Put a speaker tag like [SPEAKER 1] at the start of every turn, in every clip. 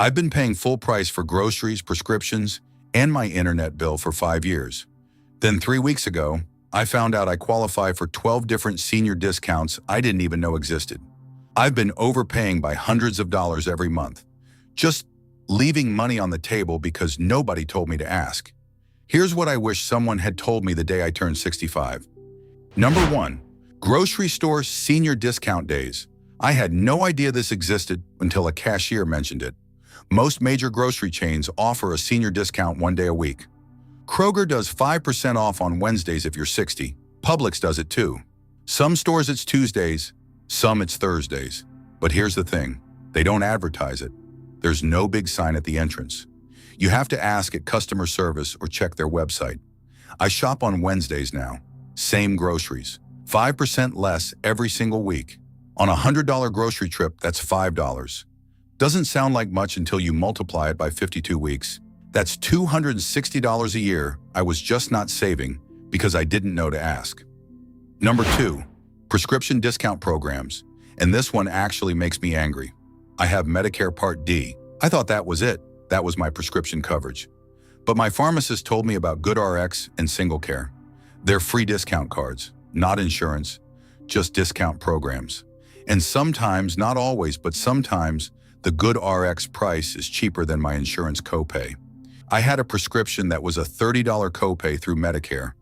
[SPEAKER 1] I've been paying full price for groceries, prescriptions, and my internet bill for 5 years. Then 3 weeks ago, I found out I qualify for 12 different senior discounts I didn't even know existed. I've been overpaying by hundreds of dollars every month, just leaving money on the table because nobody told me to ask. Here's what I wish someone had told me the day I turned 65. Number 1. Grocery store senior discount days. I had no idea this existed until a cashier mentioned it. Most major grocery chains offer a senior discount 1 day a week. Kroger does 5% off on Wednesdays if you're 60. Publix does it too. Some stores it's Tuesdays, some it's Thursdays. But here's the thing, they don't advertise it. There's no big sign at the entrance. You have to ask at customer service or check their website. I shop on Wednesdays now. Same groceries. 5% less every single week. On a $100 grocery trip, that's $5. Doesn't sound like much until you multiply it by 52 weeks. That's $260 a year I was just not saving because I didn't know to ask. Number 2, prescription discount programs. And this one actually makes me angry. I have Medicare Part D. I thought that was it. That was my prescription coverage. But my pharmacist told me about GoodRx and SingleCare. They're free discount cards, not insurance, just discount programs. And sometimes, not always, but sometimes, the GoodRx price is cheaper than my insurance copay. I had a prescription that was a $30 copay through Medicare.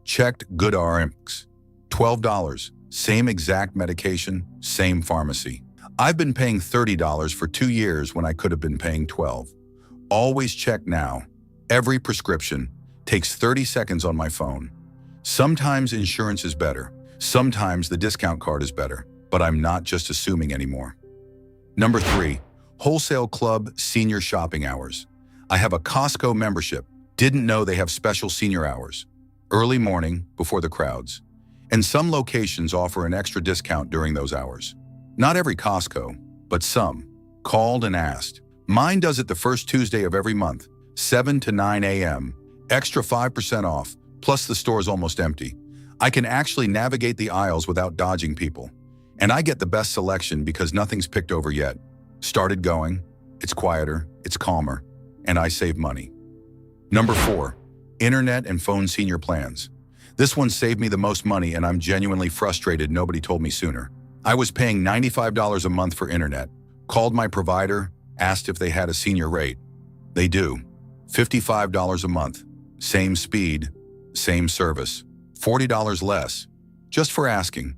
[SPEAKER 1] Checked GoodRx. $12. Same exact medication, same pharmacy. I've been paying $30 for 2 years when I could have been paying $12. Always check now. Every prescription takes 30 seconds on my phone. Sometimes insurance is better. Sometimes the discount card is better. But I'm not just assuming anymore. Number 3, wholesale club senior shopping hours. I have a Costco membership. Didn't know they have special senior hours. Early morning, before the crowds. And some locations offer an extra discount during those hours. Not every Costco, but some. Called and asked. Mine does it the first Tuesday of every month, 7 to 9 a.m. Extra 5% off, plus the store is almost empty. I can actually navigate the aisles without dodging people. And I get the best selection because nothing's picked over yet. Started going, it's quieter, it's calmer, and I save money. Number 4, internet and phone senior plans. This one saved me the most money and I'm genuinely frustrated nobody told me sooner. I was paying $95 a month for internet. Called my provider, asked if they had a senior rate. They do. $55 a month. Same speed, same service. $40 less. Just for asking.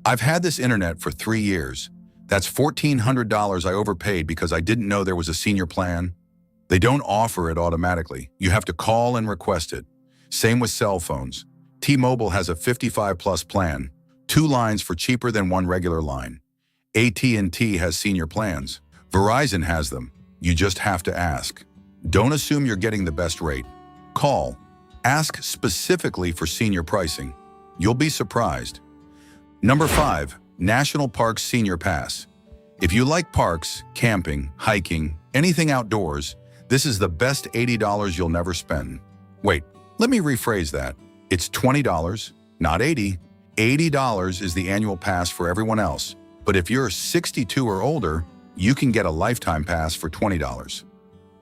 [SPEAKER 1] I've had this internet for 3 years. That's $1,400 I overpaid because I didn't know there was a senior plan. They don't offer it automatically. You have to call and request it. Same with cell phones. T-Mobile has a 55+ plan. 2 lines for cheaper than 1 regular line. AT&T has senior plans. Verizon has them. You just have to ask. Don't assume you're getting the best rate. Call. Ask specifically for senior pricing. You'll be surprised. Number 5, National Parks Senior Pass. If you like parks, camping, hiking, anything outdoors, this is the best $80 you'll never spend. Wait, let me rephrase that. It's $20, not $80. $80 is the annual pass for everyone else. But if you're 62 or older, you can get a lifetime pass for $20.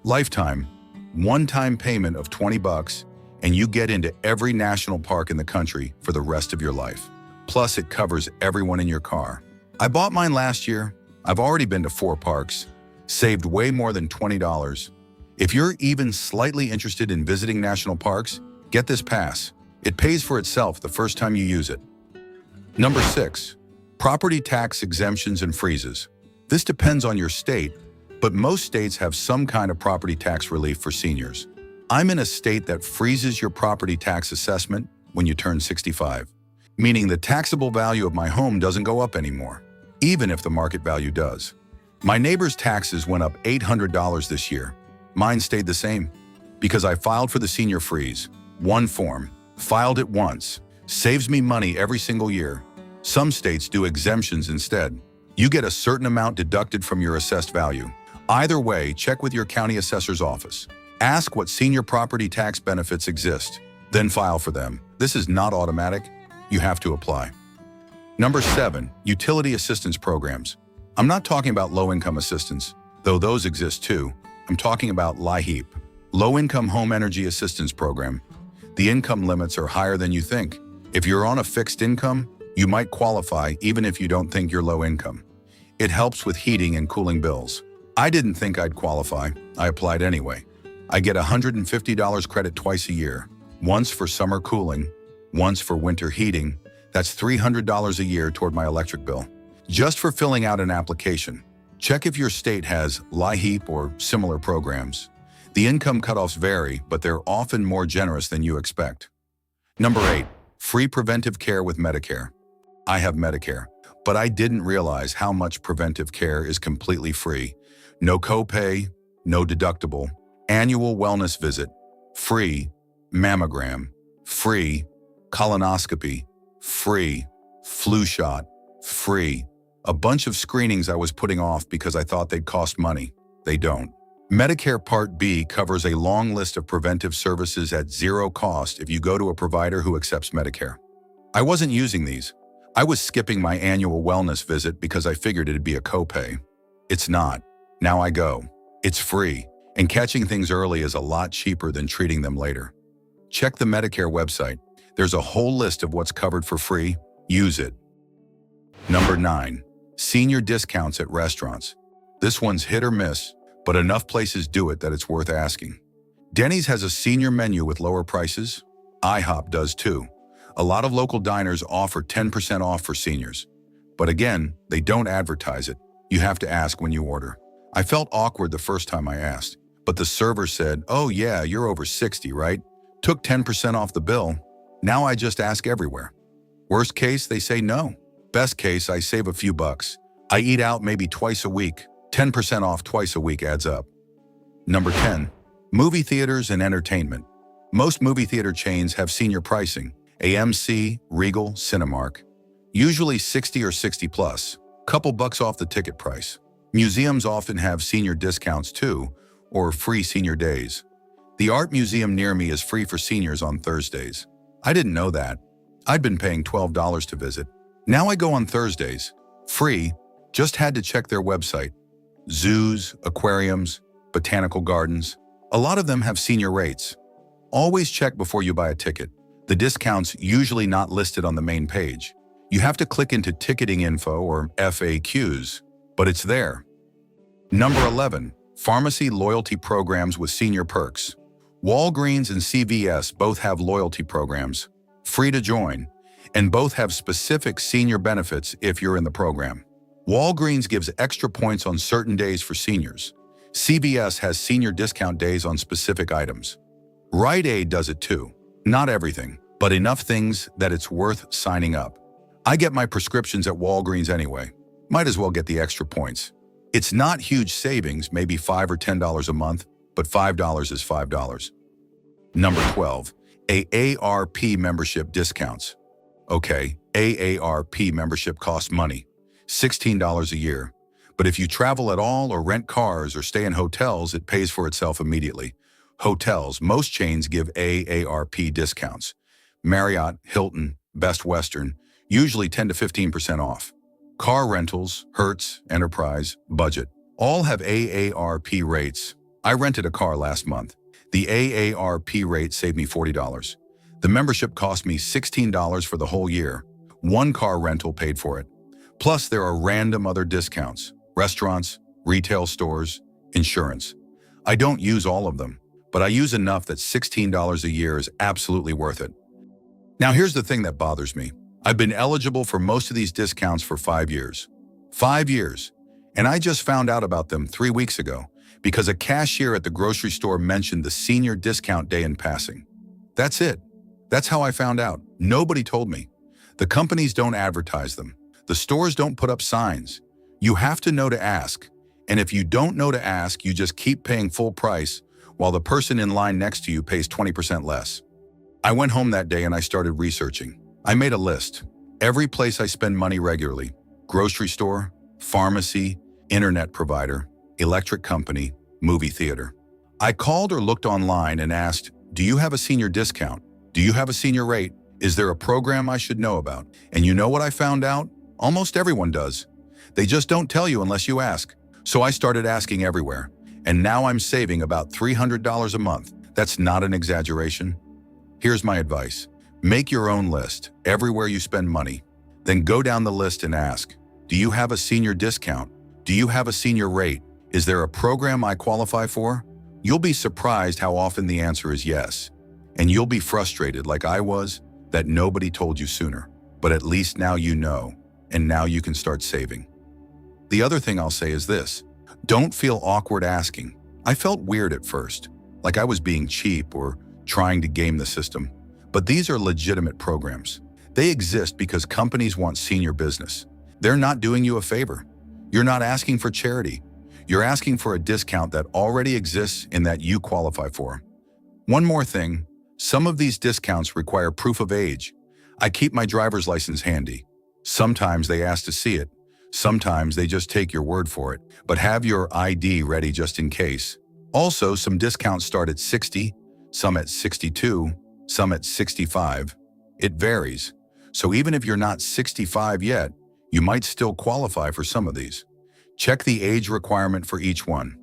[SPEAKER 1] Lifetime, one-time payment of $20, and you get into every national park in the country for the rest of your life. Plus, it covers everyone in your car. I bought mine last year. I've already been to 4 parks, saved way more than $20. If you're even slightly interested in visiting national parks, get this pass. It pays for itself the first time you use it. Number 6, property tax exemptions and freezes. This depends on your state, but most states have some kind of property tax relief for seniors. I'm in a state that freezes your property tax assessment when you turn 65. Meaning the taxable value of my home doesn't go up anymore, even if the market value does. My neighbor's taxes went up $800 this year. Mine stayed the same because I filed for the senior freeze. One form, filed it once, saves me money every single year. Some states do exemptions instead. You get a certain amount deducted from your assessed value. Either way, check with your county assessor's office. Ask what senior property tax benefits exist, then file for them. This is not automatic. You have to apply. Number 7, utility assistance programs. I'm not talking about low-income assistance. though those exist too. I'm talking about LIHEAP, Low-Income Home Energy Assistance Program. The income limits are higher than you think. If you're on a fixed income, you might qualify even if you don't think you're low income. It helps with heating and cooling bills. I didn't think I'd qualify. I applied anyway. I get $150 credit twice a year, once for summer cooling, once for winter heating. That's $300 a year toward my electric bill. Just for filling out an application. Check if your state has LIHEAP or similar programs. The income cutoffs vary, but they're often more generous than you expect. Number 8, free preventive care with Medicare. I have Medicare, but I didn't realize how much preventive care is completely free. No copay, no deductible, annual wellness visit, free, mammogram, free, colonoscopy, free, flu shot, free. A bunch of screenings I was putting off because I thought they'd cost money. They don't. Medicare Part B covers a long list of preventive services at zero cost if you go to a provider who accepts Medicare. I wasn't using these. I was skipping my annual wellness visit because I figured it'd be a copay. It's not. Now I go. It's free, and catching things early is a lot cheaper than treating them later. Check the Medicare website. There's a whole list of what's covered for free. Use it. Number 9, senior discounts at restaurants. This one's hit or miss, but enough places do it that it's worth asking. Denny's has a senior menu with lower prices. IHOP does too. A lot of local diners offer 10% off for seniors. But again, they don't advertise it. You have to ask when you order. I felt awkward the first time I asked, but the server said, "Oh yeah, you're over 60, right?" Took 10% off the bill. Now I just ask everywhere. Worst case, they say no. Best case, I save a few bucks. I eat out maybe twice a week. 10% off twice a week adds up. Number 10, movie theaters and entertainment. Most movie theater chains have senior pricing. AMC, Regal, Cinemark. Usually 60 or 60 plus. Couple bucks off the ticket price. Museums often have senior discounts too, or free senior days. The art museum near me is free for seniors on Thursdays. I didn't know that. I'd been paying $12 to visit. Now I go on Thursdays. Free, just had to check their website. Zoos, aquariums, botanical gardens. A lot of them have senior rates. Always check before you buy a ticket. The discount's usually not listed on the main page. You have to click into ticketing info or FAQs, but it's there. Number 11, pharmacy loyalty programs with senior perks. Walgreens and CVS both have loyalty programs, free to join, and both have specific senior benefits if you're in the program. Walgreens gives extra points on certain days for seniors. CVS has senior discount days on specific items. Rite Aid does it too. Not everything, but enough things that it's worth signing up. I get my prescriptions at Walgreens anyway. Might as well get the extra points. It's not huge savings, maybe $5 or $10 a month, but $5 is $5. Number 12, AARP membership discounts. Okay, AARP membership costs money, $16 a year. But if you travel at all or rent cars or stay in hotels, it pays for itself immediately. Hotels, most chains give AARP discounts. Marriott, Hilton, Best Western, usually 10 to 15% off. Car rentals, Hertz, Enterprise, Budget, all have AARP rates. I rented a car last month. The AARP rate saved me $40. The membership cost me $16 for the whole year. One car rental paid for it. Plus, there are random other discounts, restaurants, retail stores, insurance. I don't use all of them, but I use enough that $16 a year is absolutely worth it. Now here's the thing that bothers me. I've been eligible for most of these discounts for 5 years. 5 years. And I just found out about them 3 weeks ago because a cashier at the grocery store mentioned the senior discount day in passing. That's it. That's how I found out. Nobody told me. The companies don't advertise them. The stores don't put up signs. You have to know to ask. And if you don't know to ask, you just keep paying full price while the person in line next to you pays 20% less. I went home that day and I started researching. I made a list. Every place I spend money regularly: grocery store, pharmacy, internet provider, electric company, movie theater. I called or looked online and asked, do you have a senior discount? Do you have a senior rate? Is there a program I should know about? And you know what I found out? Almost everyone does. They just don't tell you unless you ask. So I started asking everywhere, and now I'm saving about $300 a month. That's not an exaggeration. Here's my advice. Make your own list everywhere you spend money. Then go down the list and ask, do you have a senior discount? Do you have a senior rate? Is there a program I qualify for? You'll be surprised how often the answer is yes. And you'll be frustrated, like I was, that nobody told you sooner. But at least now you know, and now you can start saving. The other thing I'll say is this. Don't feel awkward asking. I felt weird at first, like I was being cheap or trying to game the system. But these are legitimate programs. They exist because companies want senior business. They're not doing you a favor. You're not asking for charity. You're asking for a discount that already exists and that you qualify for. One more thing, some of these discounts require proof of age. I keep my driver's license handy. Sometimes they ask to see it. Sometimes they just take your word for it, but have your ID ready just in case. Also, some discounts start at 60, some at 62, some at 65. It varies. So even if you're not 65 yet, you might still qualify for some of these. Check the age requirement for each one.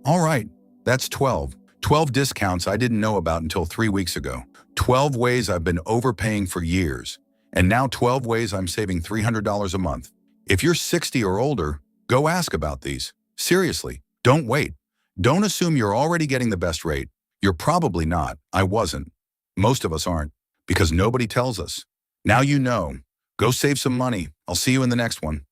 [SPEAKER 1] All right, that's 12. 12 discounts I didn't know about until 3 weeks ago. 12 ways I've been overpaying for years. And now 12 ways I'm saving $300 a month. If you're 60 or older, go ask about these. Seriously, don't wait. Don't assume you're already getting the best rate. You're probably not. I wasn't. Most of us aren't, because nobody tells us. Now you know. Go save some money. I'll see you in the next one.